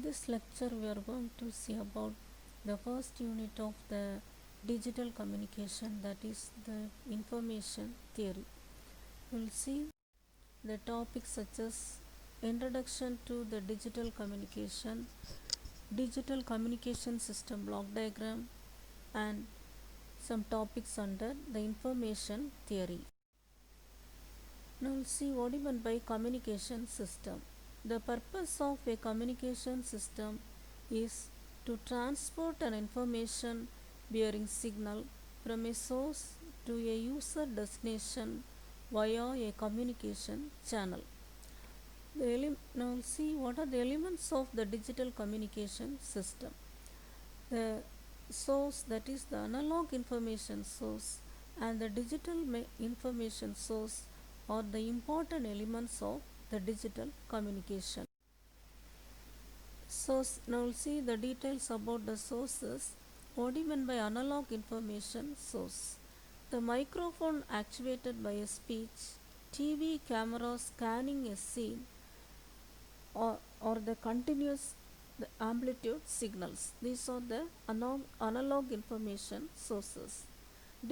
this lecture we are going to see about the first unit of the digital communication, that is the information theory. We will see the topics such as introduction to the digital communication system block diagram, and some topics under the information theory. Now we'll see what is meant by communication system. The purpose of a communication system is to transport an information bearing signal from a source to a user destination via a communication channel. Now we'll see what are the elements of the digital communication system. The source, that is the analog information source, and the digital information source are the important elements of the digital communication. Source. Now we'll see the details about the sources. What do you mean by analog information source? The microphone actuated by a speech, TV camera scanning a scene, or the continuous amplitude signals. These are the analog information sources.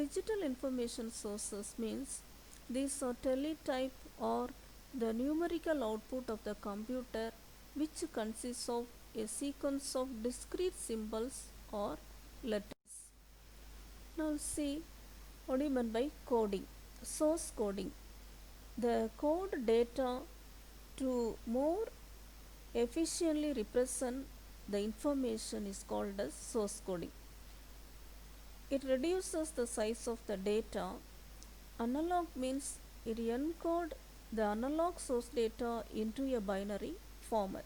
Digital information sources means these are teletype or the numerical output of the computer, which consists of a sequence of discrete symbols or letters. Now see what do you mean by coding. Source coding. The code data to more efficiently represent the information is called as source coding. It reduces the size of the data. Analog means it encodes the analog source data into a binary format.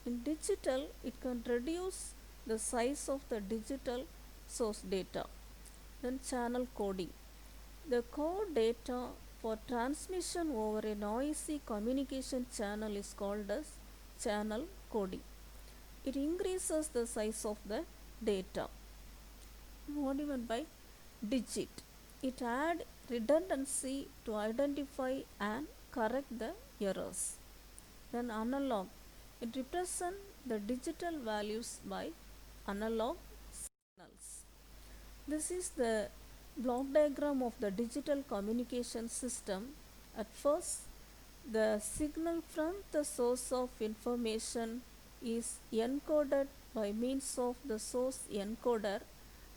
In digital, it can reduce the size of the digital source data. Then channel coding. The code data for transmission over a noisy communication channel is called as channel coding. It increases the size of the data. What do you mean by digit? It adds redundancy to identify and correct the errors. Then analog. It represents the digital values by analog signals. This is the block diagram of the digital communication system. At first, the signal from the source of information is encoded by means of the source encoder.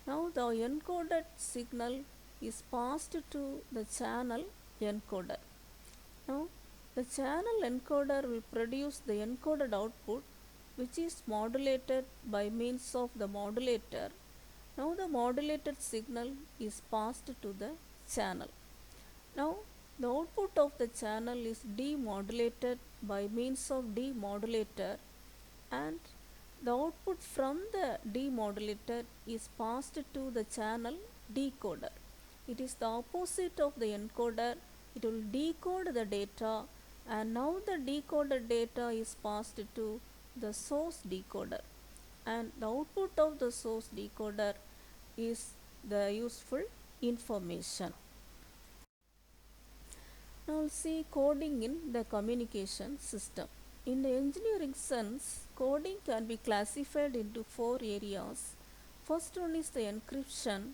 Now the encoded signal is passed to the channel encoder. Now the channel encoder will produce the encoded output, which is modulated by means of the modulator. Now the modulated signal is passed to the channel. Now the output of the channel is demodulated by means of demodulator, and the output from the demodulator is passed to the channel decoder. It is the opposite of the encoder. It will decode the data, and now the decoded data is passed to the source decoder, and the output of the source decoder is the useful information. Now we'll see coding in the communication system. In the engineering sense, coding can be classified into 4 areas. First one is the encryption.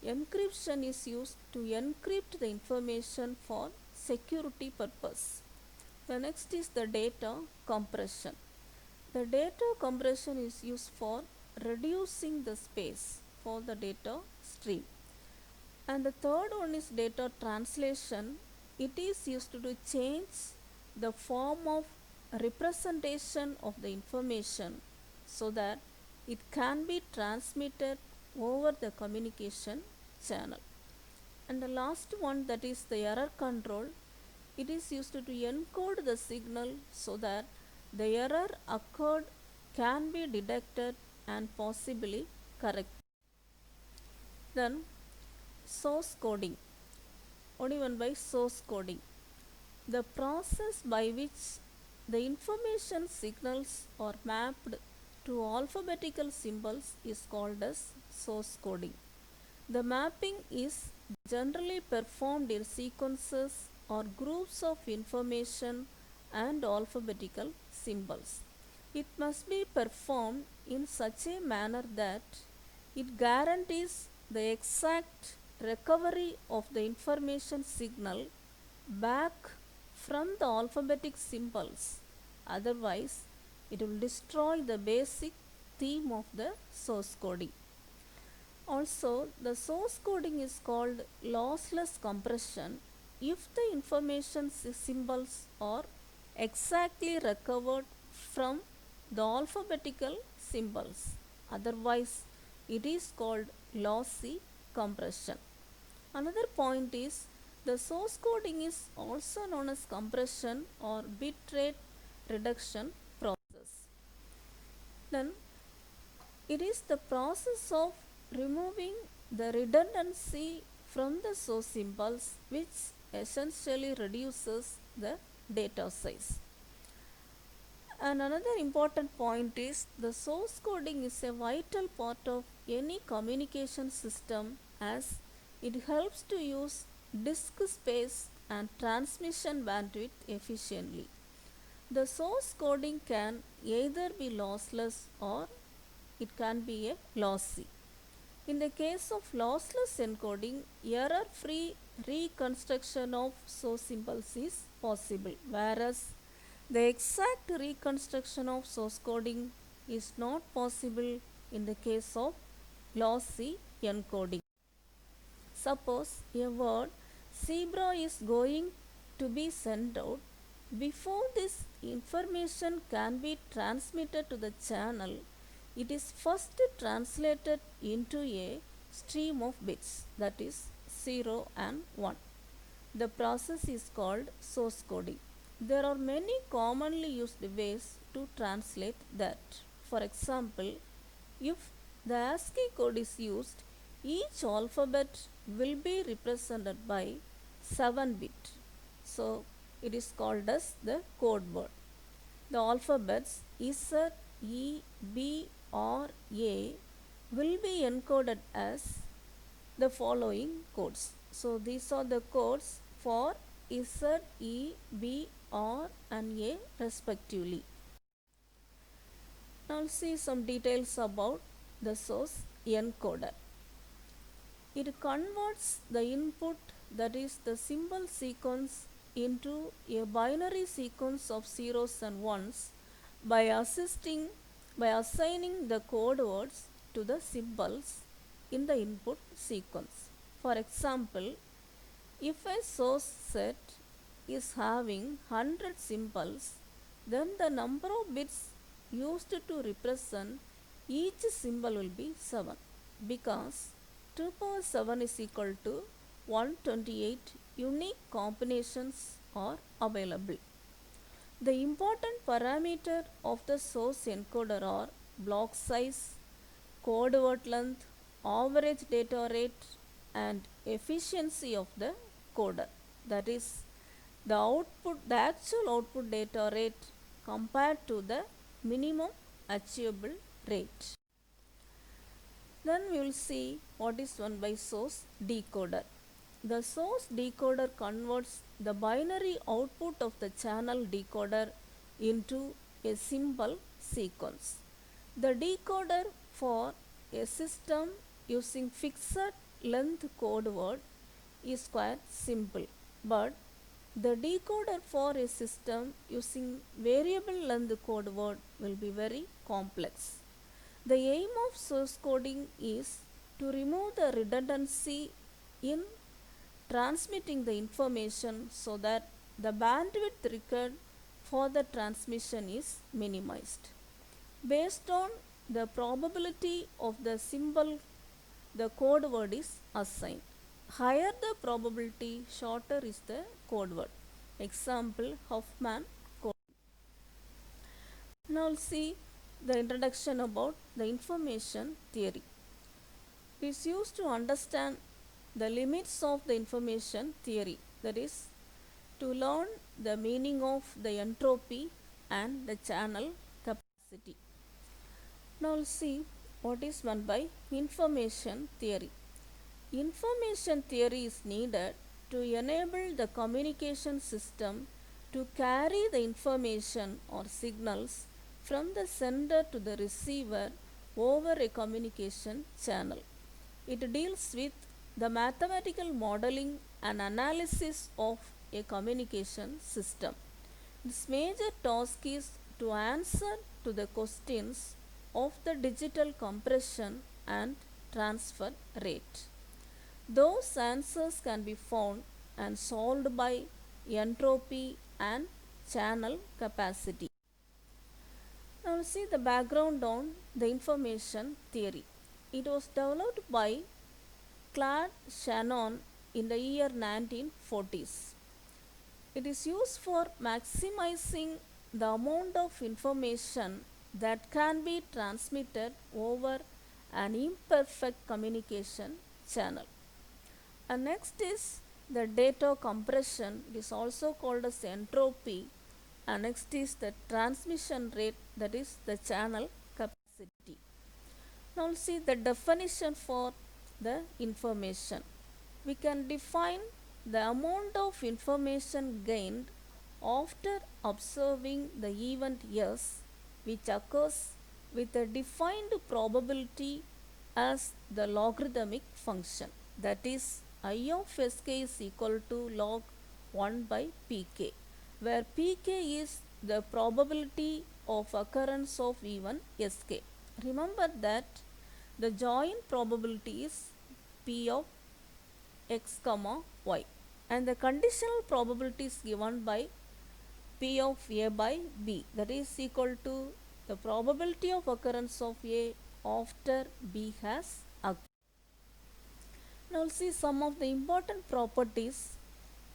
Encryption is used to encrypt the information for security purpose. The next is the data compression. The data compression is used for reducing the space for the data stream. And the third one is data translation. It is used to change the form of representation of the information so that it can be transmitted over the communication channel. And the last one, that is the error control. It is used to encode the signal so that the error occurred can be detected and possibly corrected. Then source coding. What do you mean by source coding? The process by which the information signals are mapped to alphabetical symbols is called as source coding. The mapping is generally performed in sequences or groups of information and alphabetical symbols. It must be performed in such a manner that it guarantees the exact recovery of the information signal back from the alphabetic symbols. Otherwise, it will destroy the basic theme of the source coding. Also, the source coding is called lossless compression if the information symbols are exactly recovered from the alphabetical symbols. Otherwise, it is called lossy compression. Another point is the source coding is also known as compression or bit rate reduction process. Then it is the process of removing the redundancy from the source symbols which essentially reduces the data size. And another important point is the source coding is a vital part of any communication system as it helps to use disk space and transmission bandwidth efficiently. The source coding can either be lossless or it can be a lossy. In the case of lossless encoding, error-free reconstruction of source symbols is possible, whereas the exact reconstruction of source coding is not possible in the case of lossy encoding. Suppose a word zebra is going to be sent out. Before this information can be transmitted to the channel, it is first translated into a stream of bits, that is 0 and 1. The process is called source coding. There are many commonly used ways to translate that. For example, if the ASCII code is used, each alphabet will be represented by 7 bit. So it is called as the code word. The alphabets Z, E, B, R, A will be encoded as the following codes. So these are the codes for Z, E, B, R and A respectively. Now see some details about the source encoder. It converts the input, that is the symbol sequence, into a binary sequence of zeros and ones by assigning the code words to the symbols in the input sequence. For example, if a source set is having 100 symbols, then the number of bits used to represent each symbol will be 7 because 2 power 7 is equal to 128 unique combinations are available. The important parameter of the source encoder are block size, code word length, average data rate and efficiency of the coder. That is the actual output data rate compared to the minimum achievable rate. Then we will see what is one by source decoder. The source decoder converts the binary output of the channel decoder into a symbol sequence. The decoder for a system using fixed length code word is quite simple, but the decoder for a system using variable length code word will be very complex. The aim of source coding is to remove the redundancy in transmitting the information so that the bandwidth required for the transmission is minimized. Based on the probability of the symbol, the code word is assigned. Higher the probability, shorter is the code word. Example, Huffman code. Now see the introduction about the information theory. It is used to understand the limits of the information theory, that is, to learn the meaning of the entropy and the channel capacity. Now we'll see what is meant by information theory. Information theory is needed to enable the communication system to carry the information or signals from the sender to the receiver over a communication channel. It deals with the mathematical modeling and analysis of a communication system. Its major task is to answer to the questions of the digital compression and transfer rate. Those answers can be found and solved by entropy and channel capacity. Now we'll see the background on the information theory. It was developed by Claude Shannon in the year 1940s. It is used for maximizing the amount of information that can be transmitted over an imperfect communication channel. And next is the data compression. It is also called as entropy. And next is the transmission rate, that is the channel capacity. Now we'll see the definition for the information. We can define the amount of information gained after observing the event S, which occurs with a defined probability as the logarithmic function, that is I of sk is equal to log 1 by pk, where pk is the probability of occurrence of event sk. Remember that the joint probability is p of x comma y, and the conditional probability is given by p of a by b, that is equal to the probability of occurrence of a after b has occurred. Now we'll see some of the important properties.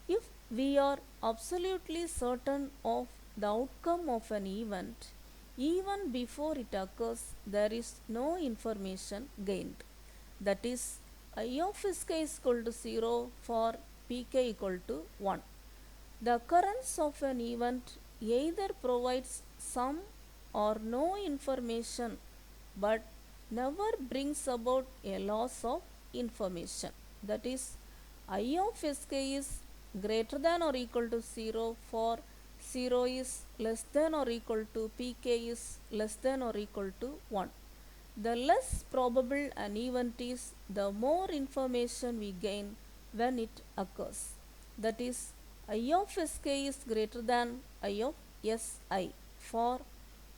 If we are absolutely certain of the outcome of an event, even before it occurs, there is no information gained. That is, I of sk is equal to 0 for pk equal to 1. The occurrence of an event either provides some or no information, but never brings about a loss of information. That is, I of sk is greater than or equal to 0 for 0 is less than or equal to pk is less than or equal to 1. The less probable an event is, the more information we gain when it occurs. That is, I of sk is greater than I of si for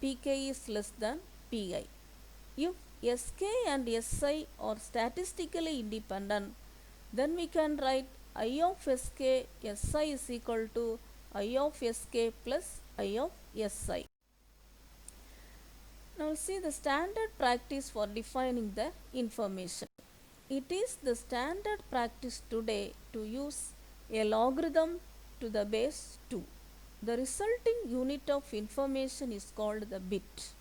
pk is less than pi. If sk and si are statistically independent, then we can write I of sk si is equal to I of sk plus I of si. Now see the standard practice for defining the information. It is the standard practice today to use a logarithm to the base 2. The resulting unit of information is called the bit.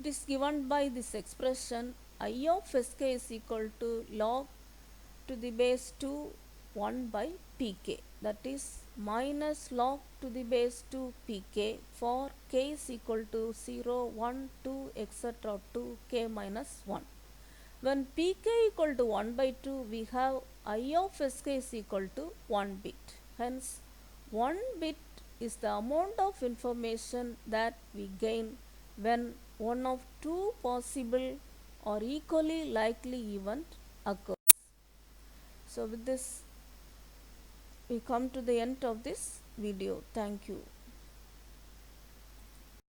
It is given by this expression I of sk is equal to log to the base 2 1 by pk, that is minus log to the base 2 pk for k is equal to 0, 1, 2 etc. to k minus 1. When pk equal to 1 by 2, we have I of sk is equal to 1 bit. Hence, 1 bit is the amount of information that we gain when one of two possible or equally likely event occurs. So with this, we come to the end of this video. Thank you.